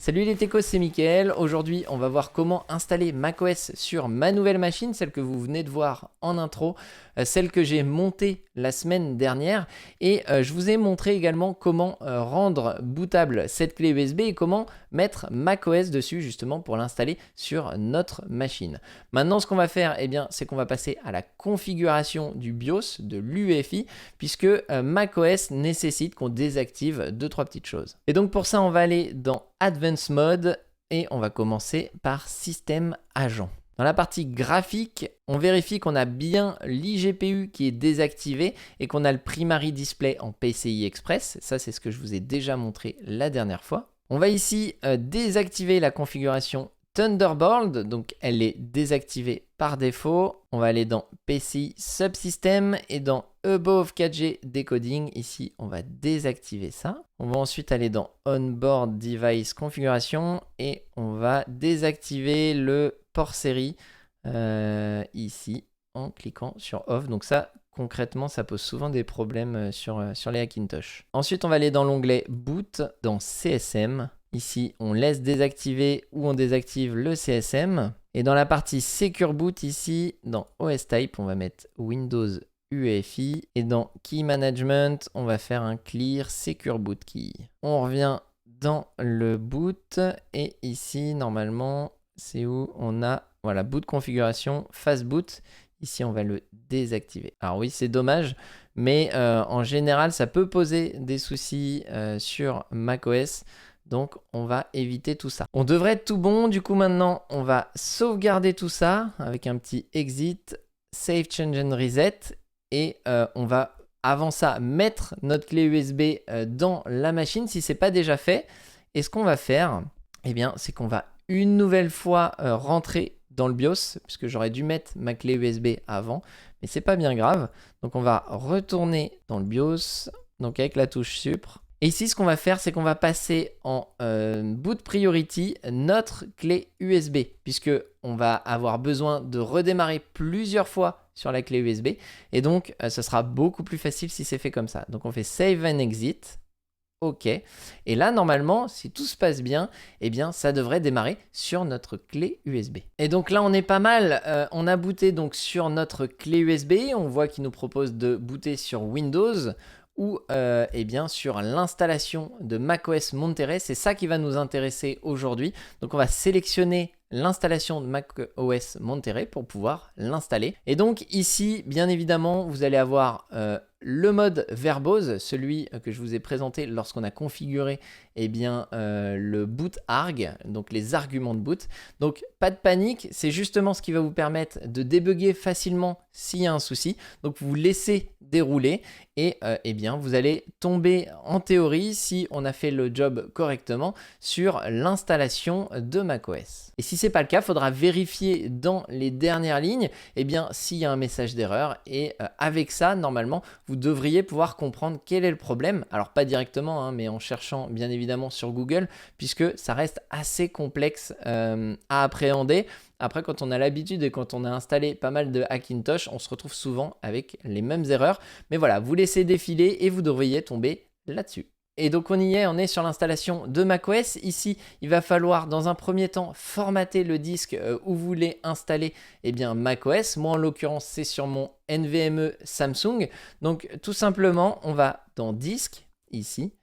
Salut les techos, c'est Mickaël. Aujourd'hui, on va voir comment installer macOS sur ma nouvelle machine, celle que vous venez de voir en intro, celle que j'ai montée la semaine dernière. Et je vous ai montré également comment rendre bootable cette clé USB et comment mettre macOS dessus justement pour l'installer sur notre machine. Maintenant, ce qu'on va faire, c'est qu'on va passer à la configuration du BIOS, de l'UEFI, puisque macOS nécessite qu'on désactive 2-3 petites choses. Et donc pour ça, on va aller dans Advanced Mode et on va commencer par Système Agent. Dans la partie graphique, on vérifie qu'on a bien l'iGPU qui est désactivé et qu'on a le Primary Display en PCI Express. Ça, c'est ce que je vous ai déjà montré la dernière fois. On va ici désactiver la configuration Thunderbolt, donc elle est désactivée par défaut. On va aller dans PCI Subsystem et dans Above 4G Decoding. Ici, on va désactiver ça. On va ensuite aller dans Onboard Device Configuration et on va désactiver le port série ici en cliquant sur Off. Donc ça, concrètement, ça pose souvent des problèmes sur les Hackintosh. Ensuite, on va aller dans l'onglet Boot, dans CSM. Ici, on laisse désactiver ou on désactive le CSM. Et dans la partie Secure Boot, ici, dans OS Type, on va mettre Windows UEFI. Et dans Key Management, on va faire un Clear Secure Boot Key. On revient dans le boot. Et ici, normalement, c'est où on a, voilà, boot configuration, fast boot. Ici, on va le désactiver. Alors oui, c'est dommage, mais en général, ça peut poser des soucis sur macOS. Donc, on va éviter tout ça. On devrait être tout bon. Du coup, maintenant, on va sauvegarder tout ça avec un petit exit, save, change and reset. Et on va, avant ça, mettre notre clé USB dans la machine si ce n'est pas déjà fait. Et ce qu'on va faire, c'est qu'on va une nouvelle fois rentrer dans le BIOS, puisque j'aurais dû mettre ma clé USB avant, mais c'est pas bien grave. Donc, on va retourner dans le BIOS, donc avec la touche Supr. Et ici, ce qu'on va faire, c'est qu'on va passer en boot priority notre clé USB, puisque on va avoir besoin de redémarrer plusieurs fois sur la clé USB. Et donc, ce sera beaucoup plus facile si c'est fait comme ça. Donc, on fait Save and Exit. OK. Et là, normalement, si tout se passe bien, ça devrait démarrer sur notre clé USB. Et donc là, on est pas mal. On a booté donc sur notre clé USB. On voit qu'il nous propose de booter sur Windows ou sur l'installation de macOS Monterey. C'est ça qui va nous intéresser aujourd'hui. Donc on va sélectionner l'installation de macOS Monterey pour pouvoir l'installer. Et donc ici, bien évidemment, vous allez avoir le mode verbose, celui que je vous ai présenté lorsqu'on a configuré le boot arg, donc les arguments de boot. Donc pas de panique, c'est justement ce qui va vous permettre de débugger facilement s'il y a un souci. Donc vous laissez dérouler et vous allez tomber en théorie, si on a fait le job correctement, sur l'installation de macOS. Et si ce n'est pas le cas, il faudra vérifier dans les dernières lignes s'il y a un message d'erreur. Et avec ça, normalement, vous devriez pouvoir comprendre quel est le problème. Alors pas directement, mais en cherchant bien évidemment sur Google, puisque ça reste assez complexe à appréhender. Après, quand on a l'habitude et quand on a installé pas mal de Hackintosh, on se retrouve souvent avec les mêmes erreurs. Mais voilà, vous laissez défiler et vous devriez tomber là-dessus. Et donc on y est, on est sur l'installation de macOS. Ici, il va falloir dans un premier temps formater le disque où vous voulez installer macOS. Moi en l'occurrence, c'est sur mon NVMe Samsung. Donc tout simplement, on va dans disque, ici.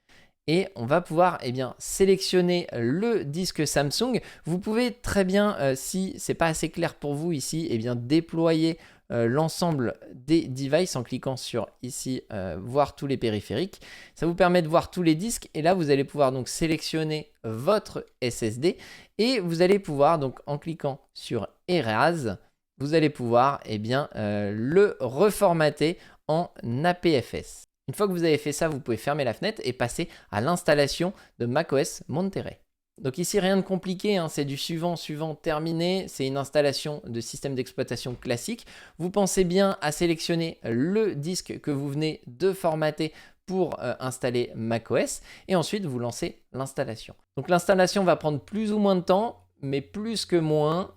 Et on va pouvoir sélectionner le disque Samsung. Vous pouvez très bien, si ce n'est pas assez clair pour vous ici, déployer l'ensemble des devices en cliquant sur ici, voir tous les périphériques. Ça vous permet de voir tous les disques et là, vous allez pouvoir donc sélectionner votre SSD et vous allez pouvoir donc en cliquant sur Erase, vous allez pouvoir le reformater en APFS. Une fois que vous avez fait ça, vous pouvez fermer la fenêtre et passer à l'installation de macOS Monterey. Donc ici, rien de compliqué, c'est du suivant, terminé. C'est une installation de système d'exploitation classique. Vous pensez bien à sélectionner le disque que vous venez de formater pour installer macOS et ensuite vous lancez l'installation. Donc l'installation va prendre plus ou moins de temps, met plus que moins.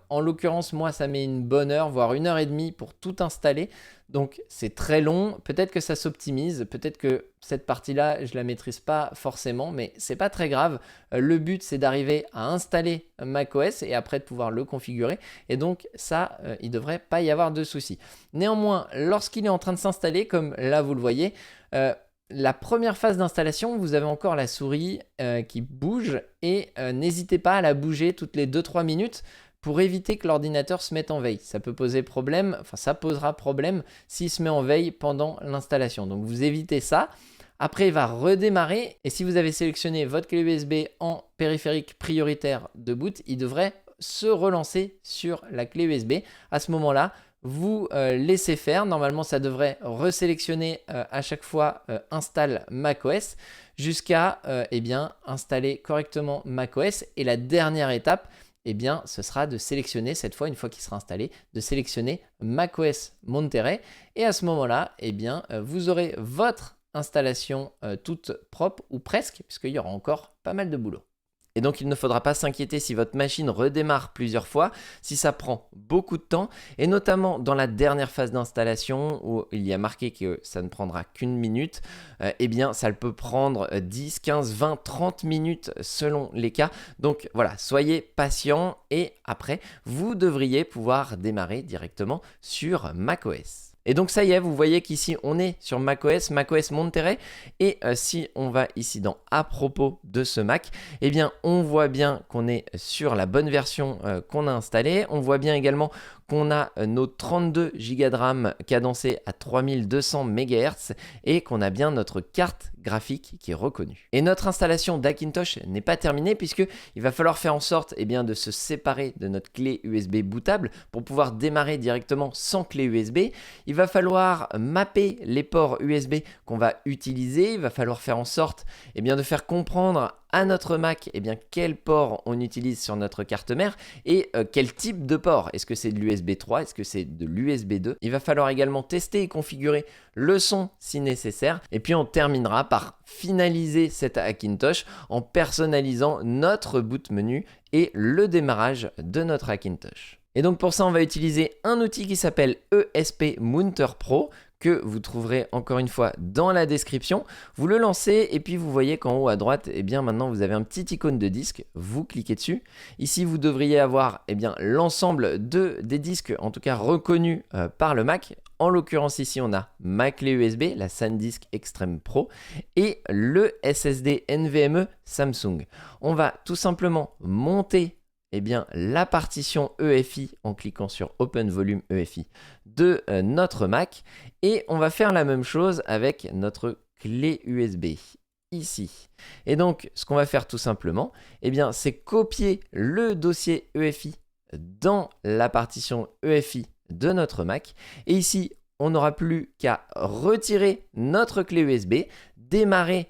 En l'occurrence, moi, ça met une bonne heure, voire 1 heure et demie pour tout installer. Donc, c'est très long. Peut-être que ça s'optimise. Peut-être que cette partie-là, je ne la maîtrise pas forcément, mais c'est pas très grave. Le but, c'est d'arriver à installer macOS et après de pouvoir le configurer. Et donc, ça, il ne devrait pas y avoir de souci. Néanmoins, lorsqu'il est en train de s'installer, comme là, vous le voyez, la première phase d'installation, vous avez encore la souris qui bouge et n'hésitez pas à la bouger toutes les 2-3 minutes pour éviter que l'ordinateur se mette en veille. Ça peut poser problème, enfin ça posera problème s'il se met en veille pendant l'installation. Donc vous évitez ça. Après, il va redémarrer et si vous avez sélectionné votre clé USB en périphérique prioritaire de boot, il devrait se relancer sur la clé USB. À ce moment-là, vous laissez faire. Normalement, ça devrait resélectionner à chaque fois installe macOS jusqu'à installer correctement macOS. Et la dernière étape, ce sera de sélectionner cette fois, une fois qu'il sera installé, de sélectionner macOS Monterey. Et à ce moment-là, vous aurez votre installation toute propre ou presque, puisqu'il y aura encore pas mal de boulot. Et donc, il ne faudra pas s'inquiéter si votre machine redémarre plusieurs fois, si ça prend beaucoup de temps, et notamment dans la dernière phase d'installation où il y a marqué que ça ne prendra qu'une minute, ça peut prendre 10, 15, 20, 30 minutes selon les cas. Donc voilà, soyez patient et après, vous devriez pouvoir démarrer directement sur macOS. Et donc ça y est, vous voyez qu'ici on est sur macOS Monterey et si on va ici dans à propos de ce Mac, on voit bien qu'on est sur la bonne version qu'on a installée. On voit bien également qu'on a nos 32 Go de RAM cadencés à 3200 MHz et qu'on a bien notre carte graphique qui est reconnue. Et notre installation d'Hackintosh n'est pas terminée puisqu'il va falloir faire en sorte de se séparer de notre clé USB bootable pour pouvoir démarrer directement sans clé USB. Il va falloir mapper les ports USB qu'on va utiliser. Il va falloir faire en sorte de faire comprendre à notre Mac quel port on utilise sur notre carte mère et quel type de port. Est-ce que c'est de l'USB 3? Est-ce que c'est de l'USB 2? Il va falloir également tester et configurer le son si nécessaire. Et puis on terminera par finaliser cet Hackintosh en personnalisant notre boot menu et le démarrage de notre Hackintosh. Et donc pour ça, on va utiliser un outil qui s'appelle ESP Mounter Pro que vous trouverez encore une fois dans la description. Vous le lancez et puis vous voyez qu'en haut à droite, maintenant vous avez un petit icône de disque. Vous cliquez dessus. Ici, vous devriez avoir l'ensemble des disques, en tout cas reconnus par le Mac. En l'occurrence ici, on a ma clé USB, la SanDisk Extreme Pro et le SSD NVMe Samsung. On va tout simplement monter la partition EFI en cliquant sur Open Volume EFI de notre Mac et on va faire la même chose avec notre clé USB ici. Et donc ce qu'on va faire tout simplement, c'est copier le dossier EFI dans la partition EFI de notre Mac et ici on n'aura plus qu'à retirer notre clé USB, démarrer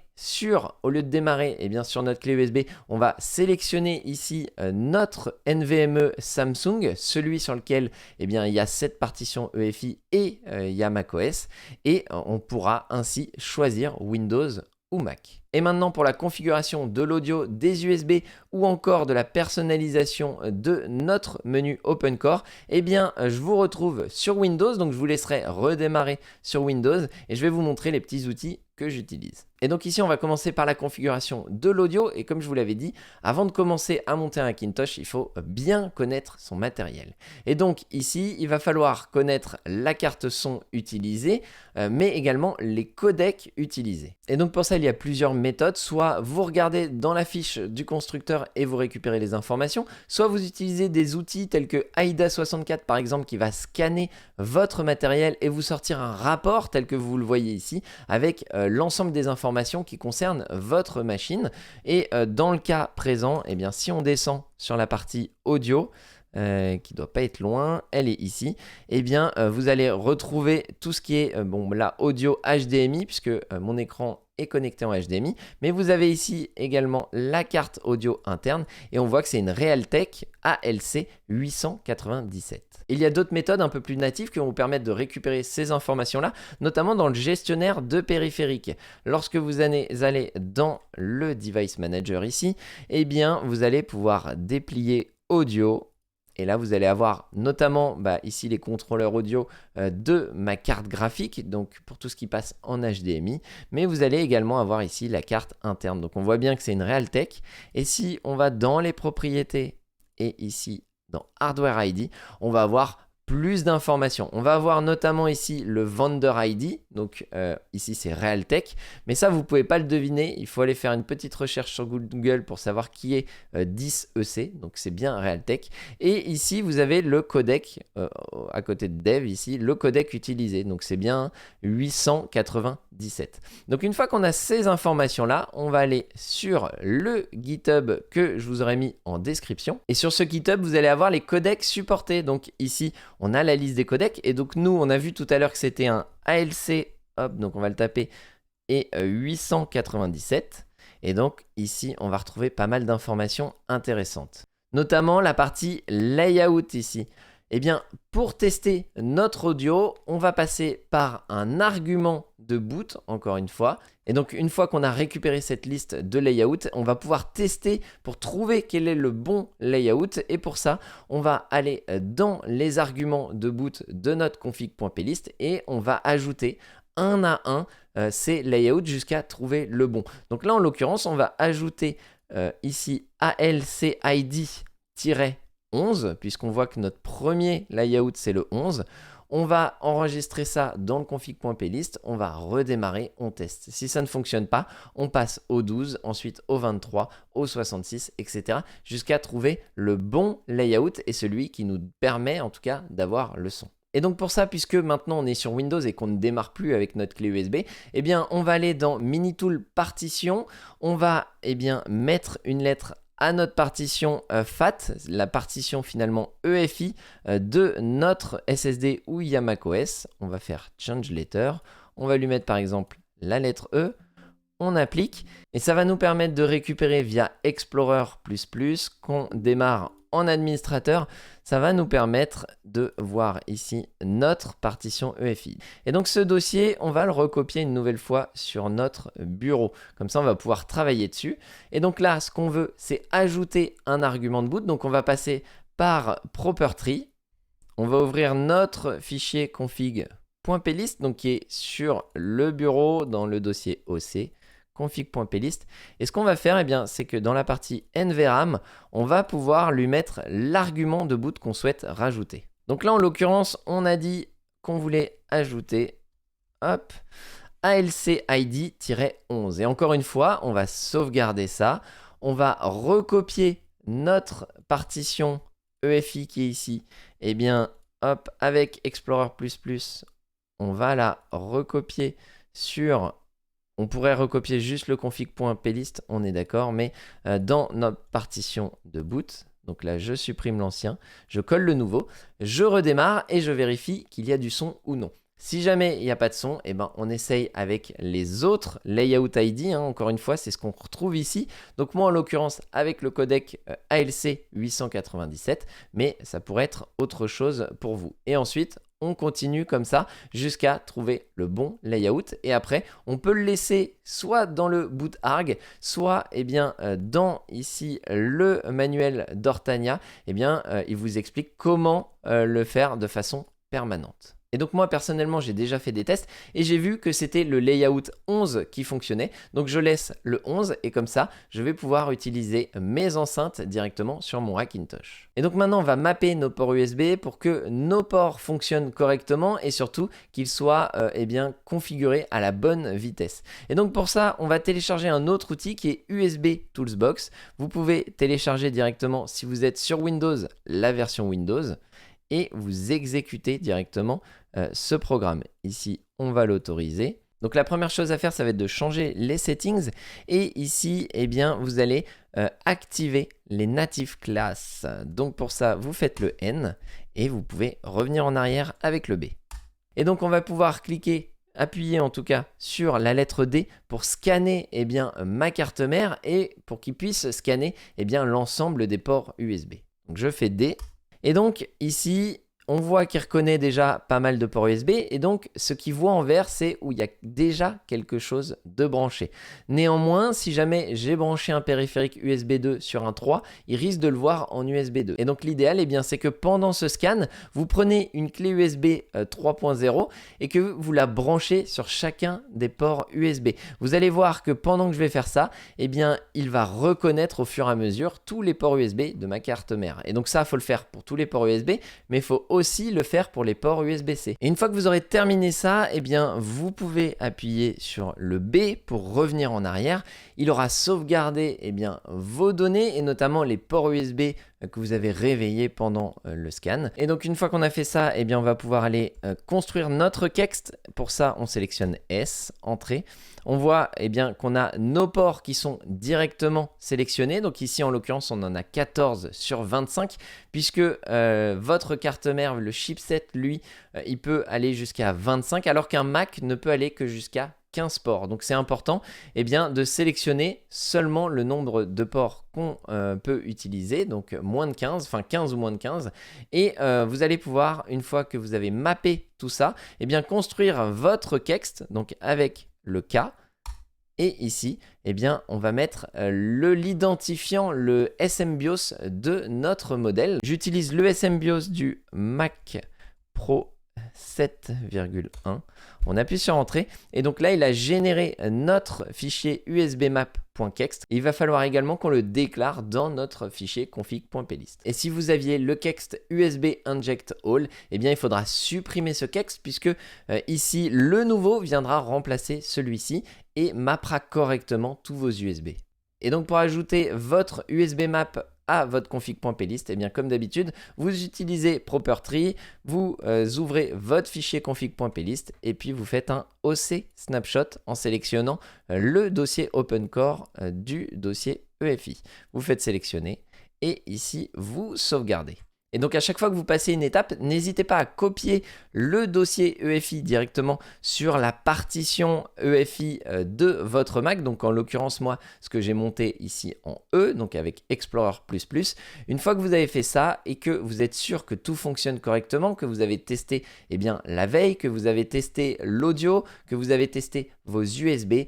au lieu de démarrer sur notre clé USB, on va sélectionner ici notre NVMe Samsung, celui sur lequel il y a cette partition EFI et il y a macOS et on pourra ainsi choisir Windows ou Mac. Et maintenant pour la configuration de l'audio, des USB ou encore de la personnalisation de notre menu OpenCore, je vous retrouve sur Windows, donc je vous laisserai redémarrer sur Windows et je vais vous montrer les petits outils que j'utilise. Et donc ici, on va commencer par la configuration de l'audio. Et comme je vous l'avais dit, avant de commencer à monter un Hackintosh, il faut bien connaître son matériel. Et donc ici, il va falloir connaître la carte son utilisée, mais également les codecs utilisés. Et donc pour ça, il y a plusieurs méthodes. Soit vous regardez dans la fiche du constructeur et vous récupérez les informations, soit vous utilisez des outils tels que AIDA64 par exemple, qui va scanner votre matériel et vous sortir un rapport tel que vous le voyez ici, avec l'ensemble des informations qui concernent votre machine. Et dans le cas présent, si on descend sur la partie audio, qui ne doit pas être loin, elle est ici, vous allez retrouver tout ce qui est la audio HDMI, puisque mon écran est connecté en HDMI, mais vous avez ici également la carte audio interne et on voit que c'est une Realtek ALC 897. Il y a d'autres méthodes un peu plus natives qui vont vous permettre de récupérer ces informations-là, notamment dans le gestionnaire de périphériques. Lorsque vous allez dans le Device Manager ici, eh bien, vous allez pouvoir déplier audio. Et là, vous allez avoir notamment ici les contrôleurs audio de ma carte graphique, donc pour tout ce qui passe en HDMI. Mais vous allez également avoir ici la carte interne. Donc on voit bien que c'est une Realtek. Et si on va dans les propriétés et ici dans Hardware ID, on va avoir plus d'informations. On va avoir notamment ici le Vendor ID, donc ici c'est Realtek, mais ça vous ne pouvez pas le deviner, il faut aller faire une petite recherche sur Google pour savoir qui est 10EC, donc c'est bien Realtek. Et ici vous avez le codec, à côté de Dev ici, le codec utilisé, donc c'est bien 897. Donc une fois qu'on a ces informations-là, on va aller sur le GitHub que je vous aurais mis en description. Et sur ce GitHub, vous allez avoir les codecs supportés. Donc ici, on a la liste des codecs. Et donc nous, on a vu tout à l'heure que c'était un ALC, hop, donc on va le taper, et 897. Et donc ici, on va retrouver pas mal d'informations intéressantes. Notamment la partie layout ici. Eh bien, pour tester notre audio, on va passer par un argument de boot, encore une fois. Et donc, une fois qu'on a récupéré cette liste de layout, on va pouvoir tester pour trouver quel est le bon layout. Et pour ça, on va aller dans les arguments de boot de notre config.plist et on va ajouter un à un ces layouts jusqu'à trouver le bon. Donc là, en l'occurrence, on va ajouter ici ALCID-11, puisqu'on voit que notre premier layout, c'est le 11. On va enregistrer ça dans le config.plist, on va redémarrer, on teste. Si ça ne fonctionne pas, on passe au 12, ensuite au 23, au 66, etc. jusqu'à trouver le bon layout et celui qui nous permet en tout cas d'avoir le son. Et donc pour ça, puisque maintenant on est sur Windows et qu'on ne démarre plus avec notre clé USB, eh bien on va aller dans Minitool Partition, on va mettre une lettre à notre partition FAT, la partition finalement EFI de notre SSD où il y a macOS. On va faire Change Letter, on va lui mettre par exemple la lettre E, on applique et ça va nous permettre de récupérer via Explorer++ qu'on démarre en administrateur. Ça va nous permettre de voir ici notre partition EFI. Et donc ce dossier, on va le recopier une nouvelle fois sur notre bureau. Comme ça, on va pouvoir travailler dessus. Et donc là, ce qu'on veut, c'est ajouter un argument de boot. Donc on va passer par Property. On va ouvrir notre fichier config.plist, donc qui est sur le bureau dans le dossier OC. Config.plist. Et ce qu'on va faire, c'est que dans la partie NVRAM, on va pouvoir lui mettre l'argument de boot qu'on souhaite rajouter. Donc là, en l'occurrence, on a dit qu'on voulait ajouter ALCID-11. Et encore une fois, on va sauvegarder ça. On va recopier notre partition EFI qui est ici. Avec Explorer++, on va la recopier sur... On pourrait recopier juste le config.plist, on est d'accord, mais dans notre partition de boot, donc là je supprime l'ancien, je colle le nouveau, je redémarre et je vérifie qu'il y a du son ou non. Si jamais il n'y a pas de son, on essaye avec les autres layout ID, encore une fois, c'est ce qu'on retrouve ici. Donc moi en l'occurrence avec le codec ALC 897, mais ça pourrait être autre chose pour vous. Et ensuite, on continue comme ça jusqu'à trouver le bon layout. Et après, on peut le laisser soit dans le boot arg, soit dans ici le manuel d'Ortania. Il vous explique comment le faire de façon permanente. Et donc moi personnellement j'ai déjà fait des tests et j'ai vu que c'était le layout 11 qui fonctionnait. Donc je laisse le 11 et comme ça je vais pouvoir utiliser mes enceintes directement sur mon Hackintosh. Et donc maintenant on va mapper nos ports USB pour que nos ports fonctionnent correctement et surtout qu'ils soient configurés à la bonne vitesse. Et donc pour ça on va télécharger un autre outil qui est USB Toolsbox. Vous pouvez télécharger directement si vous êtes sur Windows la version Windows. Et vous exécutez directement ce programme. Ici, on va l'autoriser. Donc la première chose à faire, ça va être de changer les settings. Et ici, vous allez activer les native classes. Donc pour ça, vous faites le N et vous pouvez revenir en arrière avec le B. Et donc on va pouvoir cliquer appuyer en tout cas sur la lettre D pour scanner ma carte mère et pour qu'il puisse scanner l'ensemble des ports USB. Donc je fais D et donc ici on voit qu'il reconnaît déjà pas mal de ports USB et donc ce qu'il voit en vert c'est où il y a déjà quelque chose de branché. Néanmoins, si jamais j'ai branché un périphérique USB 2 sur un 3, il risque de le voir en USB 2. Et donc l'idéal c'est que pendant ce scan, vous prenez une clé USB 3.0 et que vous la branchez sur chacun des ports USB. Vous allez voir que pendant que je vais faire ça, il va reconnaître au fur et à mesure tous les ports USB de ma carte mère. Et donc ça, il faut le faire pour tous les ports USB, mais il faut aussi le faire pour les ports USB-C. Et une fois que vous aurez terminé ça, vous pouvez appuyer sur le B pour revenir en arrière. Il aura sauvegardé vos données et notamment les ports USB que vous avez réveillés pendant le scan. Et donc une fois qu'on a fait ça, on va pouvoir aller construire notre texte. Pour ça, on sélectionne S, Entrée. On voit qu'on a nos ports qui sont directement sélectionnés. Donc ici, en l'occurrence, on en a 14 sur 25 puisque votre carte mère, le chipset, lui, il peut aller jusqu'à 25 alors qu'un Mac ne peut aller que jusqu'à 15 ports. Donc c'est important de sélectionner seulement le nombre de ports qu'on peut utiliser, donc moins de 15, enfin 15 ou moins de 15. Et vous allez pouvoir, une fois que vous avez mappé tout ça, construire votre texte, donc avec le K. Et ici, on va mettre l'identifiant, le SMBIOS de notre modèle. J'utilise le SMBIOS du Mac Pro 7,1. On appuie sur Entrée et donc là il a généré notre fichier usbmap.kext. Il va falloir également qu'on le déclare dans notre fichier config.plist. Et si vous aviez le kext USB inject all, il faudra supprimer ce kext puisque ici le nouveau viendra remplacer celui-ci et mappera correctement tous vos USB. Et donc pour ajouter votre USB map à votre config.plist, comme d'habitude, vous utilisez Property, vous ouvrez votre fichier config.plist et puis vous faites un OC snapshot en sélectionnant le dossier OpenCore du dossier EFI. Vous faites sélectionner et ici vous sauvegardez. Et donc à chaque fois que vous passez une étape, n'hésitez pas à copier le dossier EFI directement sur la partition EFI de votre Mac. Donc en l'occurrence moi, ce que j'ai monté ici en E, donc avec Explorer++. Une fois que vous avez fait ça et que vous êtes sûr que tout fonctionne correctement, que vous avez testé la veille, que vous avez testé l'audio, que vous avez testé vos USB,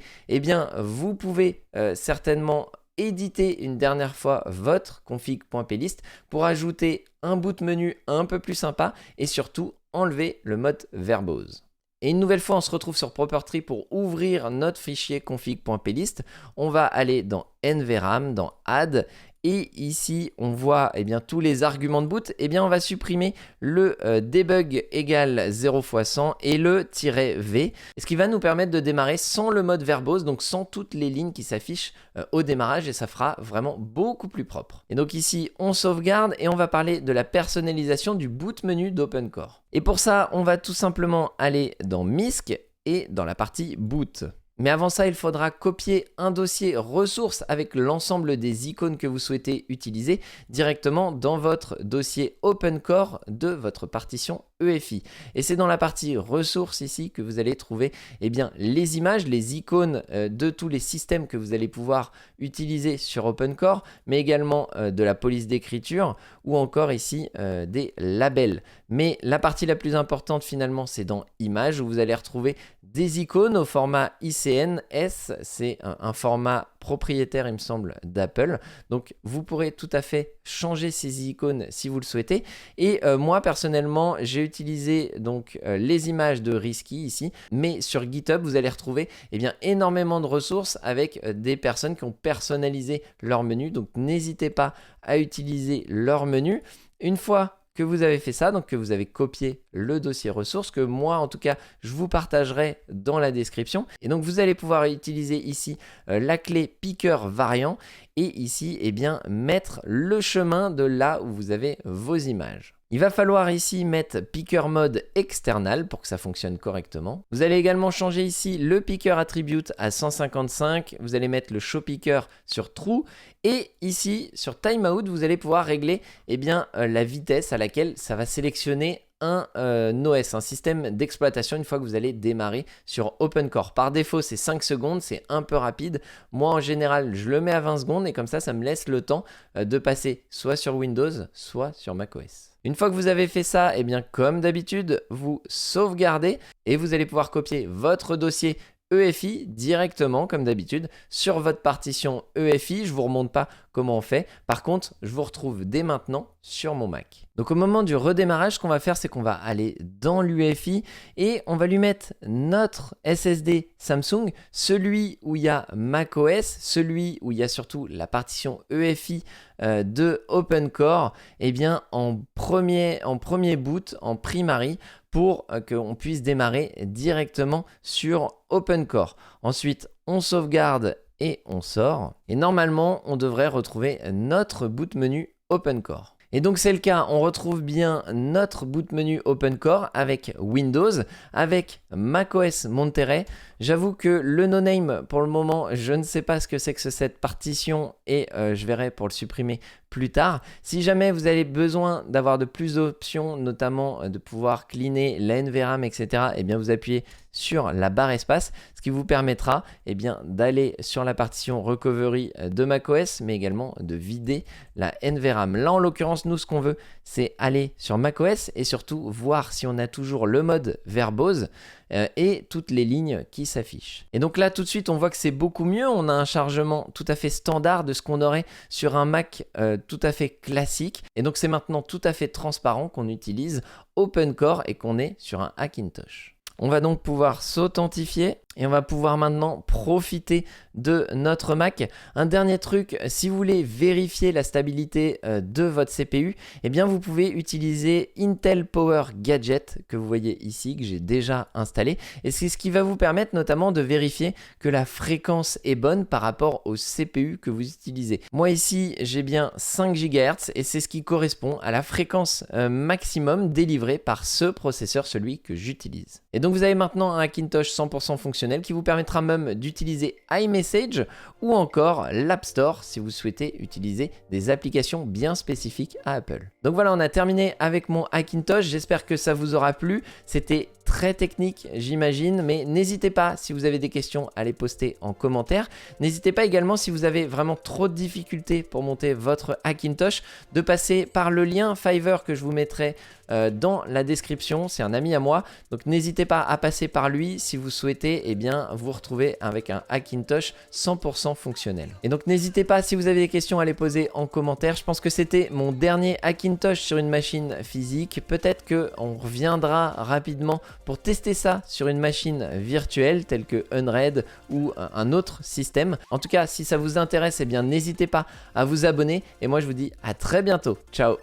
vous pouvez certainement éditer une dernière fois votre config.plist pour ajouter un boot menu un peu plus sympa et surtout enlever le mode verbose. Et une nouvelle fois, on se retrouve sur Property pour ouvrir notre fichier config.plist. On va aller dans NVRAM, dans Add. Et ici, on voit tous les arguments de boot. On va supprimer le debug égale 0 x 100 et le "-v, ce qui va nous permettre de démarrer sans le mode verbose, donc sans toutes les lignes qui s'affichent au démarrage et ça fera vraiment beaucoup plus propre. Et donc ici, on sauvegarde et on va parler de la personnalisation du boot menu d'OpenCore. Et pour ça, on va tout simplement aller dans MISC et dans la partie boot. Mais avant ça, il faudra copier un dossier ressources avec l'ensemble des icônes que vous souhaitez utiliser directement dans votre dossier OpenCore de votre partition EFI. Et c'est dans la partie ressources ici que vous allez trouver les images, les icônes de tous les systèmes que vous allez pouvoir utiliser sur OpenCore, mais également de la police d'écriture ou encore ici des labels. Mais la partie la plus importante finalement, c'est dans images où vous allez retrouver des icônes au format ICN-S, c'est un format propriétaire, il me semble, d'Apple. Donc, vous pourrez tout à fait changer ces icônes si vous le souhaitez. Et moi, personnellement, j'ai utilisé donc les images de Risky ici, mais sur GitHub, vous allez retrouver énormément de ressources avec des personnes qui ont personnalisé leur menu. Donc, n'hésitez pas à utiliser leur menu. Une fois que vous avez fait ça, donc que vous avez copié le dossier ressources, que moi en tout cas je vous partagerai dans la description. Et donc vous allez pouvoir utiliser ici la clé picker variant et ici mettre le chemin de là où vous avez vos images. Il va falloir ici mettre picker mode external pour que ça fonctionne correctement. Vous allez également changer ici le picker attribute à 155. Vous allez mettre le show picker sur true. Et ici, sur timeout, vous allez pouvoir régler la vitesse à laquelle ça va sélectionner un OS, un système d'exploitation une fois que vous allez démarrer sur OpenCore. Par défaut, c'est 5 secondes, c'est un peu rapide. Moi, en général, je le mets à 20 secondes et comme ça me laisse le temps de passer soit sur Windows, soit sur macOS. Une fois que vous avez fait ça, eh bien comme d'habitude, vous sauvegardez et vous allez pouvoir copier votre dossier EFI directement comme d'habitude sur votre partition EFI. Je vous remonte pas comment on fait. Par contre, je vous retrouve dès maintenant sur mon Mac. Donc au moment du redémarrage, ce qu'on va faire, c'est qu'on va aller dans l'UEFI et on va lui mettre notre SSD Samsung, celui où il y a macOS, celui où il y a surtout la partition EFI de OpenCore, et bien en premier boot, en primary, pour qu'on puisse démarrer directement sur OpenCore. Ensuite, on sauvegarde et on sort. Et normalement, on devrait retrouver notre boot menu OpenCore. Et donc c'est le cas, on retrouve bien notre boot menu OpenCore avec Windows, avec macOS Monterey. J'avoue que le no-name, pour le moment, je ne sais pas ce que c'est que cette partition et je verrai pour le supprimer plus tard. Si jamais vous avez besoin d'avoir de plus d'options, notamment de pouvoir cleaner la NVRAM, etc., eh bien vous appuyez sur la barre espace, ce qui vous permettra eh bien, d'aller sur la partition recovery de macOS, mais également de vider la NVRAM. Là, en l'occurrence, nous, ce qu'on veut, c'est aller sur macOS et surtout voir si on a toujours le mode verbose et toutes les lignes qui s'affichent. Et donc là, tout de suite, on voit que c'est beaucoup mieux. On a un chargement tout à fait standard de ce qu'on aurait sur un Mac tout à fait classique. Et donc, c'est maintenant tout à fait transparent qu'on utilise OpenCore et qu'on est sur un Hackintosh. On va donc pouvoir s'authentifier et on va pouvoir maintenant profiter de notre Mac. Un dernier truc, si vous voulez vérifier la stabilité de votre CPU, eh bien vous pouvez utiliser Intel Power Gadget que vous voyez ici, que j'ai déjà installé. Et c'est ce qui va vous permettre notamment de vérifier que la fréquence est bonne par rapport au CPU que vous utilisez. Moi ici, j'ai bien 5 GHz et c'est ce qui correspond à la fréquence maximum délivrée par ce processeur, celui que j'utilise. Et donc vous avez maintenant un Hackintosh 100% fonctionnel qui vous permettra même d'utiliser iMessage ou encore l'App Store si vous souhaitez utiliser des applications bien spécifiques à Apple. Donc voilà, on a terminé avec mon Hackintosh. J'espère que ça vous aura plu. C'était très technique, j'imagine, mais n'hésitez pas, si vous avez des questions, à les poster en commentaire. N'hésitez pas également, si vous avez vraiment trop de difficultés pour monter votre Hackintosh, de passer par le lien Fiverr que je vous mettrai dans la description. C'est un ami à moi, donc n'hésitez pas à passer par lui si vous souhaitez eh bien, vous retrouver avec un Hackintosh 100% fonctionnel. Et donc n'hésitez pas, si vous avez des questions, à les poser en commentaire. Je pense que c'était mon dernier Hackintosh sur une machine physique. Peut-être qu'on reviendra rapidement pour tester ça sur une machine virtuelle telle que Unread ou un autre système. En tout cas, si ça vous intéresse, eh bien n'hésitez pas à vous abonner et moi je vous dis à très bientôt. Ciao.